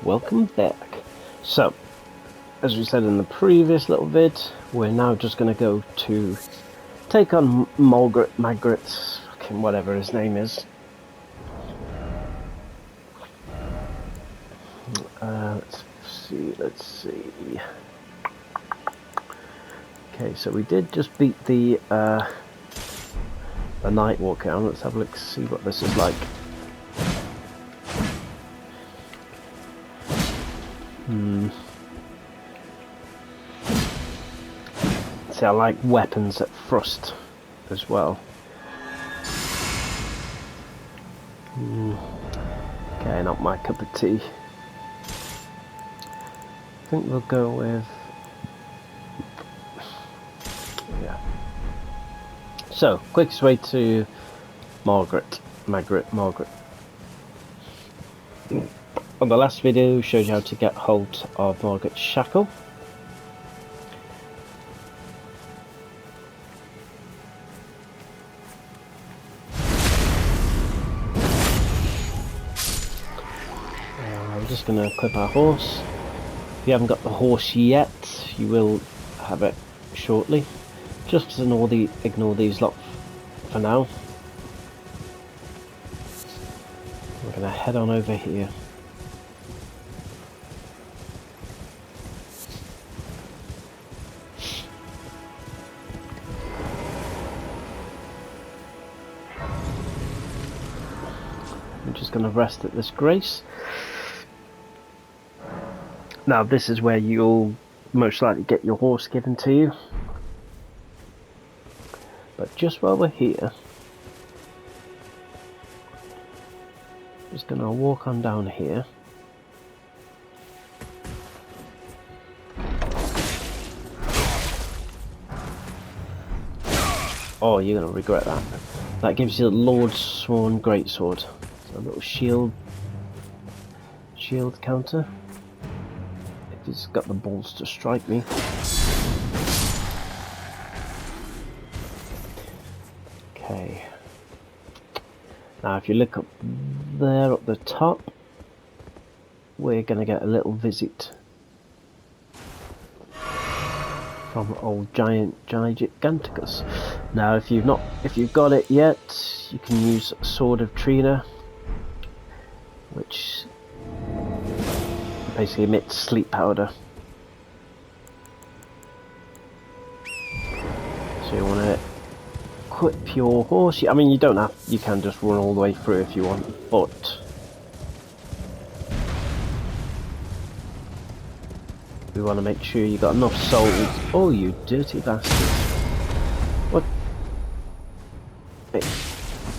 welcome back. So, as we said in the previous little vid, we're now just going to go to take on Magritte, fucking whatever his name is. Let's see. Okay, so we did just beat the Night Walker. Let's have a look, see what this is like. See, I like weapons that thrust as well. Okay, not my cup of tea. I think we'll go with... yeah. So, quickest way to Margaret. On the last video, showed you how to get hold of Margaret's shackle. I'm just going to equip our horse. If you haven't got the horse yet, you will have it shortly. Just ignore these lot for now. We're going to head on over here. I'm just going to rest at this grace. Now this is where you'll most likely get your horse given to you. But just while we're here, I'm just going to walk on down here. Oh, you're going to regret that. That gives you the Lord's Sworn Greatsword. So a little shield counter. If he's got the balls to strike me. Okay. Now if you look up there at the top, we're going to get a little visit from old Giganticus. Now if you've got it yet, you can use Sword of Trina, which basically emits sleep powder. So you want to equip your horse. I mean, you don't have, you can just run all the way through if you want, but we want to make sure you got enough souls. Oh, you dirty bastard. What?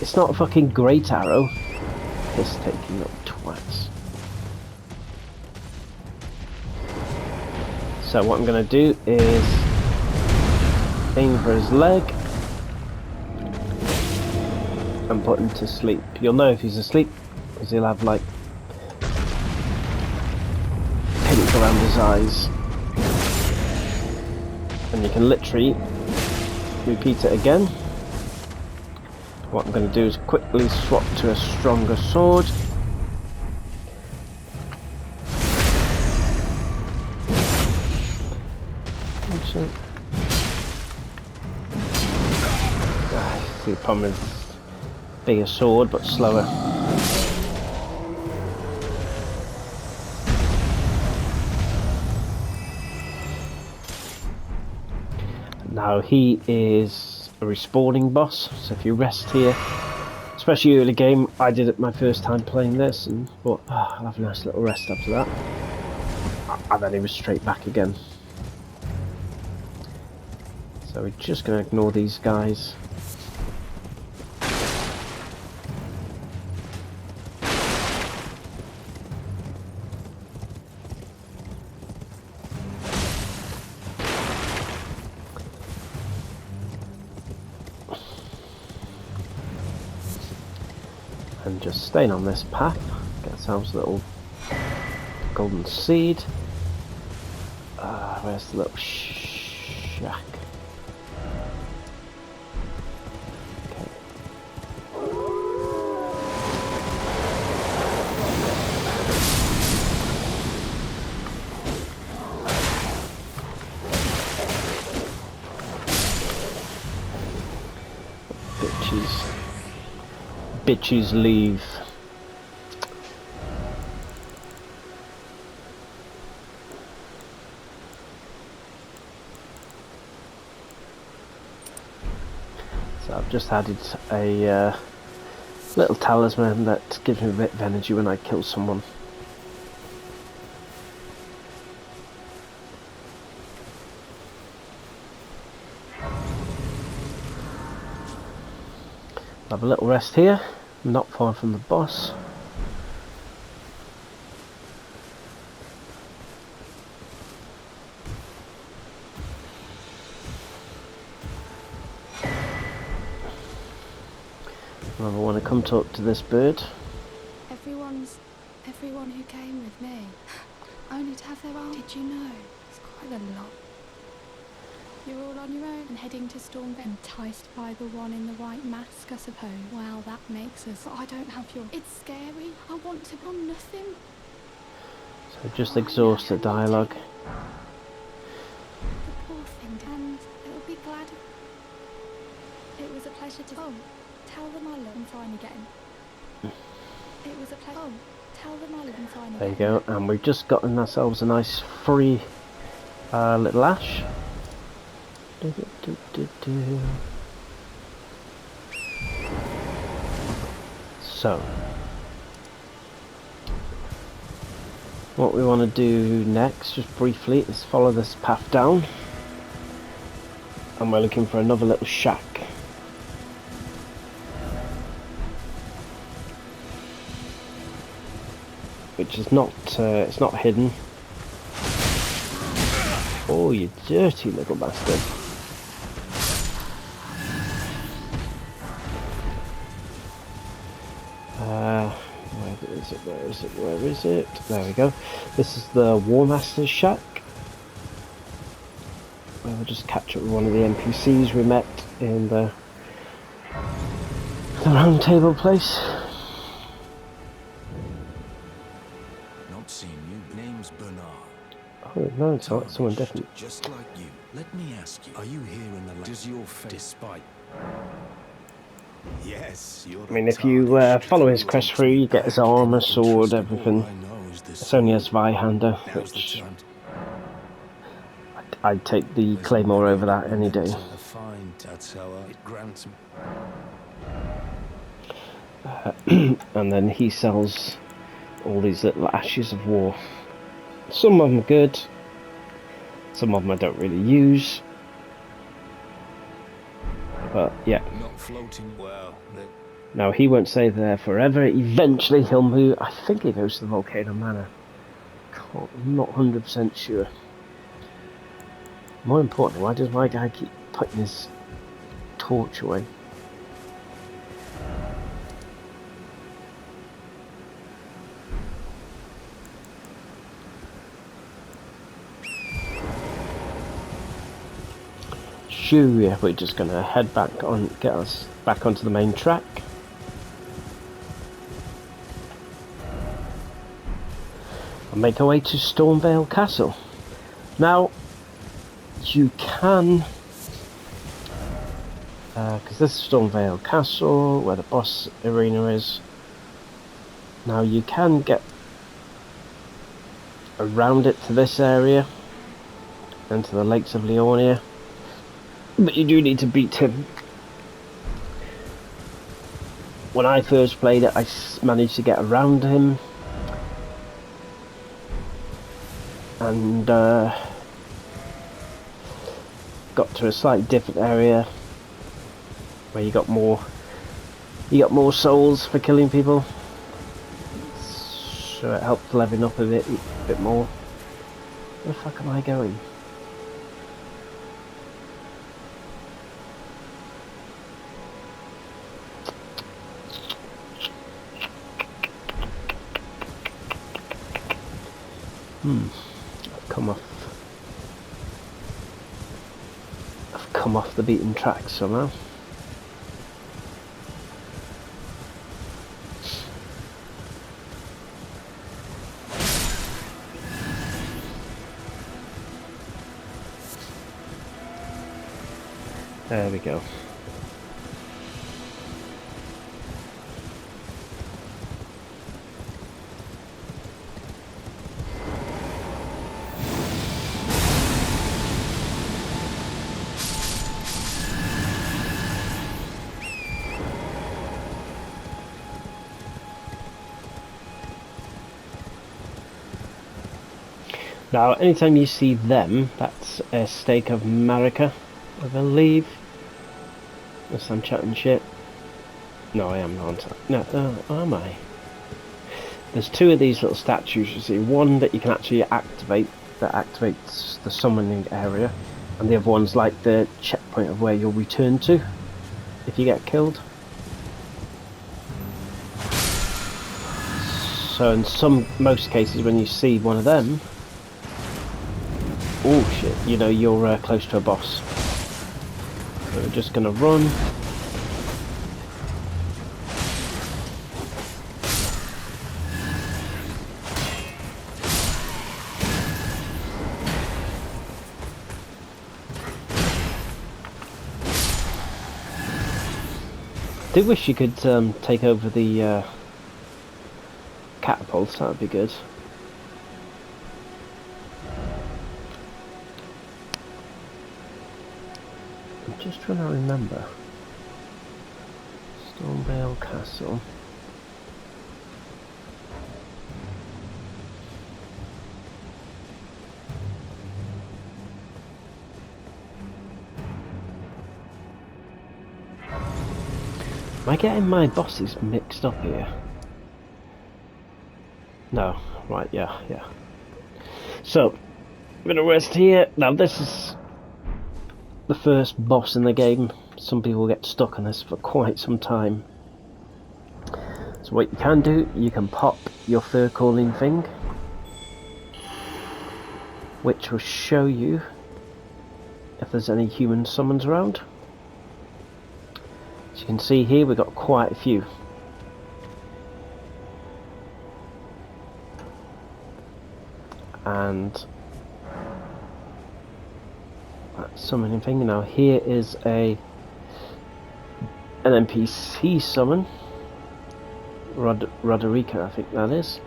It's not a fucking great arrow. Piss taking up twats. So what I'm going to do is aim for his leg and put him to sleep. You'll know if he's asleep because he'll have like pink around his eyes, and you can literally repeat it again. What I'm going to do is quickly swap to a stronger sword. The problem is bigger sword but slower. Now he is a respawning boss, so if you rest here, especially early game, I did it my first time playing this and thought, oh, I'll have a nice little rest after that, and then he was straight back again. So we're just going to ignore these guys. And just staying on this path, get ourselves a little golden seed. Where's the little shack? Okay. bitches leave. So I've just added a little talisman that gives me a bit of energy when I kill someone. Have a little rest here, not far from the boss. I want to come talk to this bird. Everyone who came with me, only to have their own. Did you know? It's quite a lot. You're all on your own and heading to Stormveil. Enticed by the one in the white mask, I suppose. Well, that makes us. But I don't have your. It's scary. I want to be on nothing. So just exhaust the dialogue. The poor thing, and it'll be glad. It was a pleasure to. Oh, tell them I love them finally getting. It was a pleasure. Oh, tell them I love them finally. There you go, and we've just gotten ourselves a nice free little ash. So, what we want to do next, just briefly, is follow this path down, and we're looking for another little shack. Which is not, it's not hidden. Oh, you dirty little bastard. Where is it? There we go. This is the War Master's shack. We'll just catch up with one of the NPCs we met in the round table place. Not seen you. Name's Bernard. Oh no, it's not someone different. Just like you. Let me ask you. Are you here in the land? Does your face despite? Yes, you're. I mean, if you follow his quest through, you get his armor, sword, everything. It's only a Zweihander, which I'd take the Claymore over that any day. And then he sells all these little ashes of war. Some of them are good, some of them I don't really use. But yeah. Not floating well. Now he won't stay there forever. Eventually he'll move. I think he goes to the Volcano Manor. I'm not 100% sure. More importantly, why does my guy keep putting his torch away? Shoo, yeah, we're just gonna head back on, get us back onto the main track. And make our way to Stormveil Castle. Now, you can, because this is Stormveil Castle, where the boss arena is. Now you can get around it to this area, and to the Lakes of Leonia. But you do need to beat him. When I first played it, I managed to get around him. And got to a slightly different area where you got more souls for killing people. So it helped leveling up a bit more. Where the fuck am I going? I've come off the beaten track somehow. There we go. Now, anytime you see them, that's a stake of Marika, I believe. Unless I'm chatting shit. No, I am not. No, am I? There's two of these little statues, you see. One that you can actually activate, that activates the summoning area. And the other one's like the checkpoint of where you'll return to if you get killed. So in most cases when you see one of them, oh shit, you know you're close to a boss. So we're just gonna run. I do wish you could take over the catapults, that would be good. I'm just trying to remember. Stormveil Castle. Am I getting my bosses mixed up here? No, right, yeah. So, I'm gonna rest here. Now this is the first boss in the game. Some people get stuck on this for quite some time. So what you can do, you can pop your fur calling thing, which will show you if there's any human summons around. As you can see here, we've got quite a few. And that summoning thing. Now here is an NPC summon. Roderica, I think that is.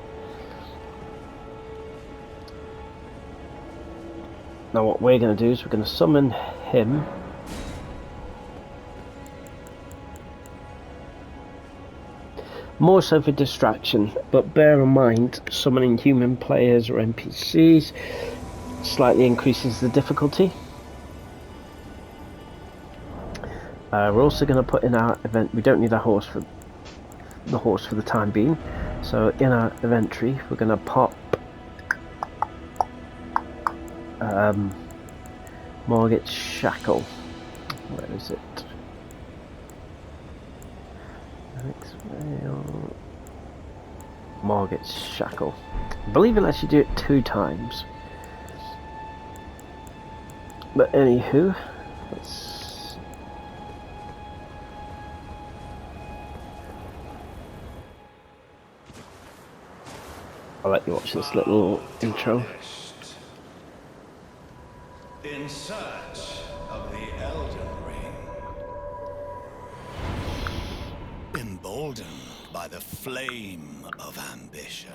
Now what we're going to do is we're going to summon him. More so for distraction, but bear in mind, summoning human players or NPCs slightly increases the difficulty. We're also going to put in our event, we don't need a horse for the time being, so in our inventory we're going to pop Margit's Shackle. Where is it? Margit's Shackle. I believe it lets you do it 2 times. But anywho, I'll let you watch this little intro. In search of the Elden Ring. Emboldened by the flame of ambition.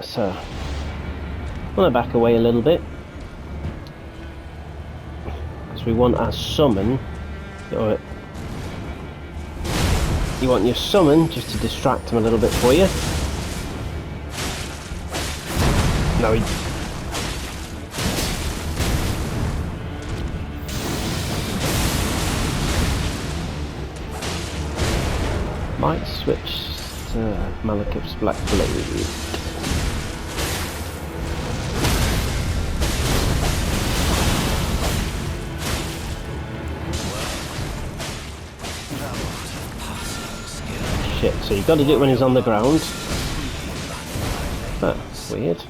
So, I'm going to back away a little bit, because we want our summon, or you want your summon just to distract him a little bit for you. Now he might switch to Malekith's Black Blade. Shit, so you've got to do it when he's on the ground. That's weird.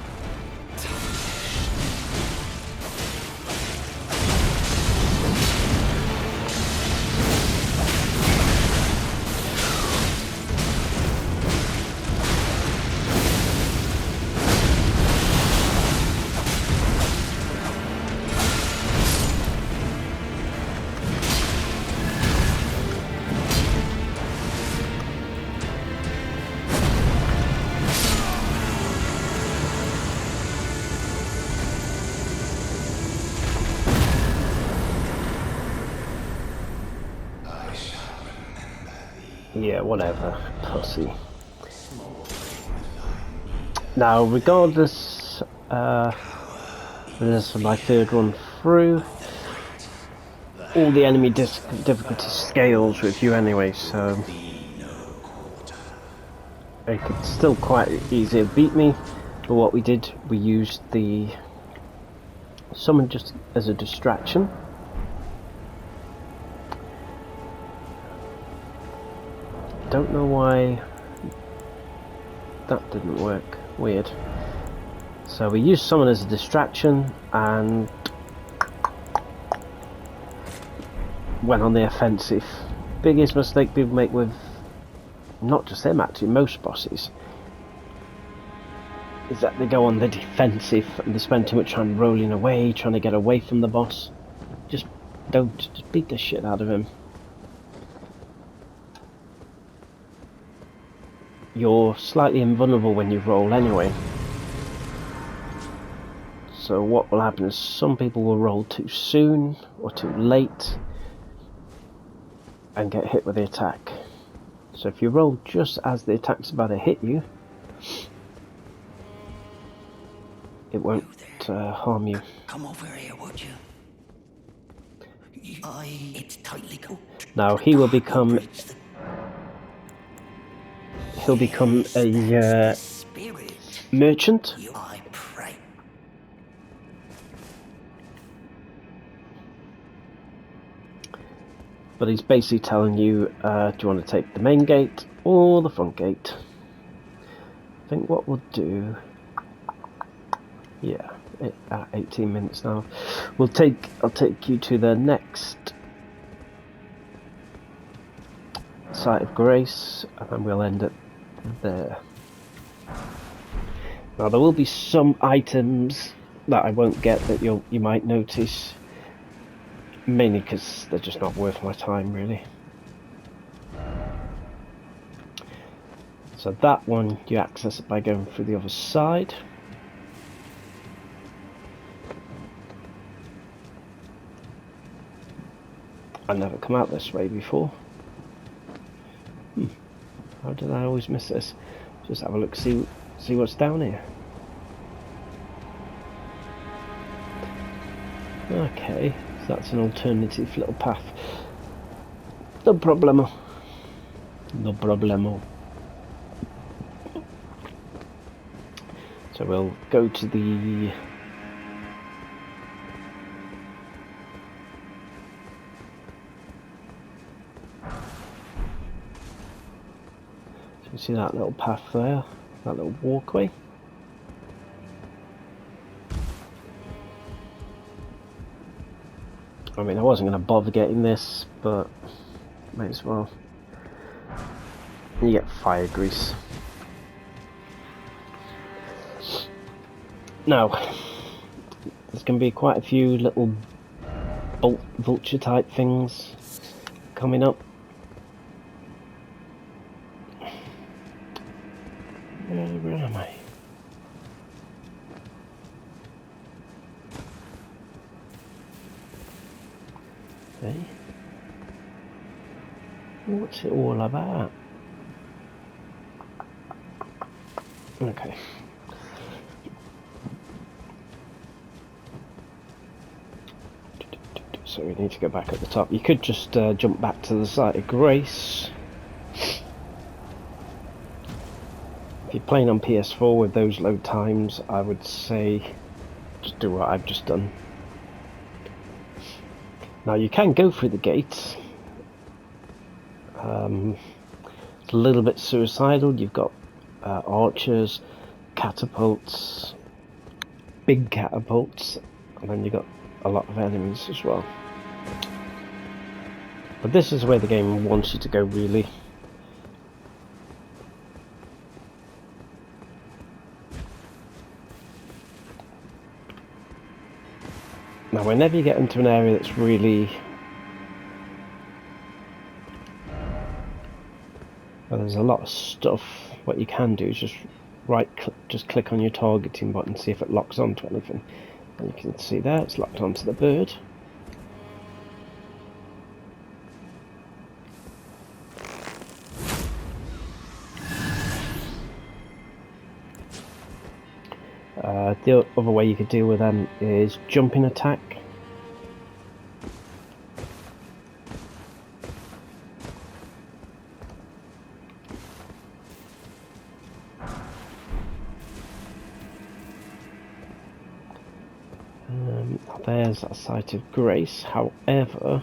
Yeah, whatever, pussy. Now, regardless, this is my third run through. All the enemy difficulty scales with you anyway, so they could still quite easily beat me. But what we did, we used the summon just as a distraction. Don't know why that didn't work. Weird. So we used summon as a distraction and went on the offensive. Biggest mistake people make with not just him, actually most bosses, is that they go on the defensive and they spend too much time rolling away, trying to get away from the boss. Just don't, just beat the shit out of him. You're slightly invulnerable when you roll anyway. So what will happen is some people will roll too soon or too late and get hit with the attack. So if you roll just as the attack's about to hit you, it won't harm you. Come over here, would you? It's tightly cooked. Now he will become a merchant. I pray. But he's basically telling you, do you want to take the main gate or the front gate? I think what we'll do, yeah, at 18 minutes now, I'll take you to the next site of grace, and then we'll end it there. Now there will be some items that I won't get that you might notice. Mainly because they're just not worth my time, really. So that one, you access it by going through the other side. I've never come out this way before. How did I always miss this? Just have a look, see what's down here. Okay. That's an alternative little path. No problemo. No problemo. So we'll go to the... So you see that little path there? That little walkway? I mean, I wasn't going to bother getting this, but might as well. You get fire grease. Now, there's going to be quite a few little vulture type things coming up. Where am I? Hey. What's it all about? Okay. So we need to go back at the top. You could just jump back to the site of grace. If you're playing on PS4 with those load times, I would say just do what I've just done. Now you can go through the gates. It's a little bit suicidal. You've got archers, catapults, big catapults, and then you've got a lot of enemies as well. But this is where the game wants you to go, really. Now whenever you get into an area that's really... well, there's a lot of stuff. What you can do is just click on your targeting button, see if it locks onto anything. And you can see there, it's locked onto the bird. The other way you could deal with them is jumping attack. There's a site of grace, however,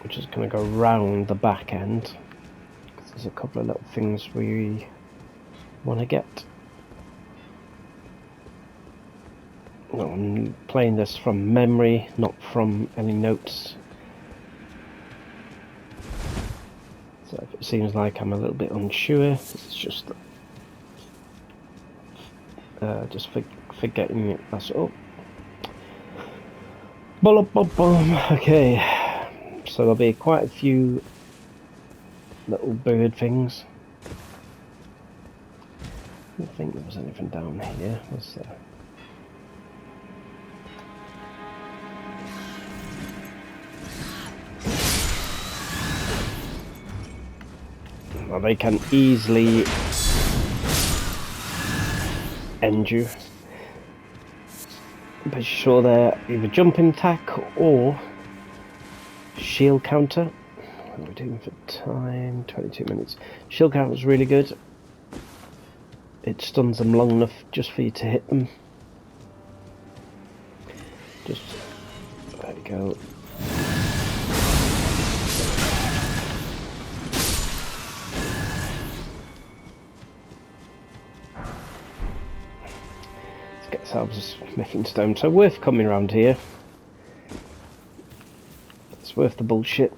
we're just going to go round the back end, because there's a couple of little things we want to get. I'm playing this from memory, not from any notes. So if it seems like I'm a little bit unsure, it's just forgetting it, that's all. Okay, so there'll be quite a few little bird things. I don't think there was anything down here, was there? Well, they can easily end you. But sure, they're either jumping attack or shield counter. What are we doing for time? 22 minutes. Shield counter is really good. It stuns them long enough just for you to hit them. Just, there we go. Let's get ourselves a smithing stone. So worth coming around here. It's worth the bullshit.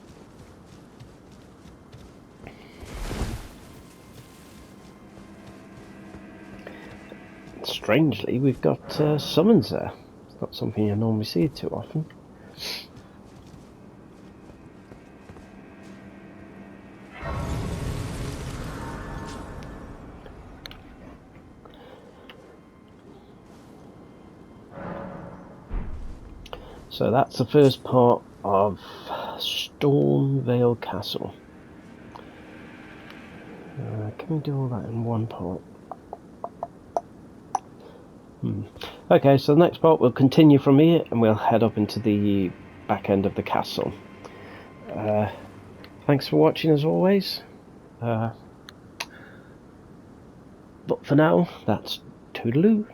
Strangely, we've got summons there. It's not something you normally see too often. So that's the first part of Stormveil Castle. Can we do all that in one part? Okay, so the next part we'll continue from here and we'll head up into the back end of the castle. Thanks for watching as always. But for now, that's toodaloo.